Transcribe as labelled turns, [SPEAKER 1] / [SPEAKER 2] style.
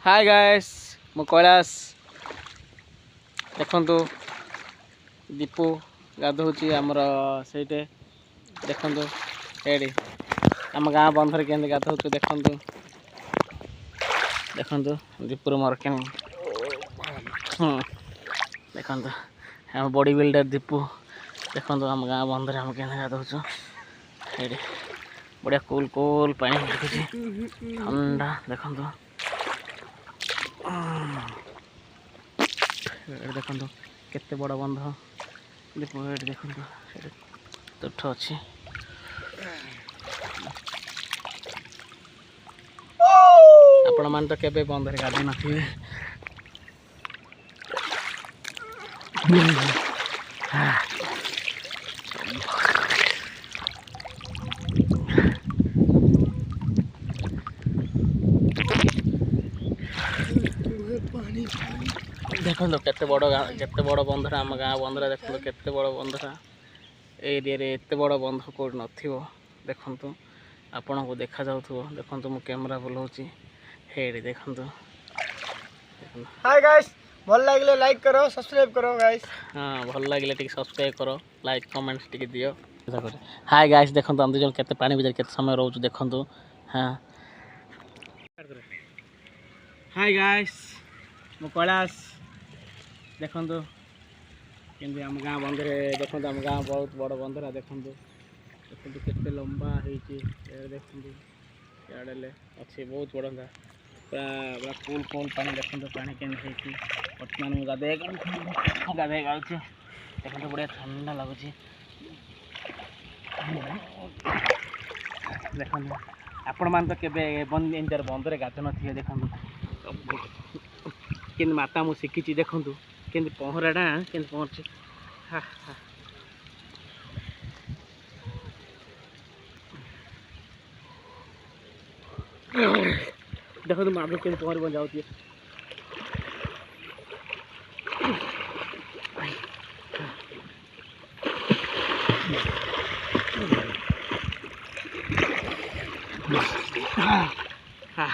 [SPEAKER 1] hi guys मु कैलाश देखु दीपू गाधोची आमर से देखु ये आम गाँ बंधर के गाधो देखु देखु दीपुर मोर के देखु आम बॉडी बिल्डर दीपू देखु आम गाँ बंधर आम के गाधोचु ये बढ़िया कूल कूल पानी ठंडा देखु देखो केते बड़ बंध दीपू देखो तुठ अच्छी आपण मान तो केबे बंधरे गाधी नथिबे देखो केते बड़ बंधरा आम गाँ बंधरा देखो केते बड़ बंधरा एरिया रे एते बड़ बंध कोड नथिबो देखंतु आपन को देखा जाउथबो देखंतु मु कैमरा बुलाउची हेडी देखंतु
[SPEAKER 2] हाय गाइस भल लागले लाइक करो सब्सक्राइब करो गाइस
[SPEAKER 1] हां भल लागले टिक सब्सक्राइब करो लाइक कमेंट्स टिक दियो हाय गाइस देखंतु हम जन केते पानी भीतर केते समय रहउछु देखंतु हां हाय गाइस मु कैलाश देखु कि आम गाँ बंधरे देखो आम गाँ बहुत बड़ बंधरा देखु देखो केते लंबा देखु इे अच्छे बहुत बड़ा पूरा कूल कूल पानी देखो पानी के बर्तमान गाधे गाँव देखो बढ़िया ठंडा लगुच देखो आपण मान तो केबे बंधरे गाध न देखो कि माता मु शिखी देखु कि पहराटा कि पहुँचे हाँ हाँ देखो तुम आगे पहर बन जाऊँ हाँ हाँ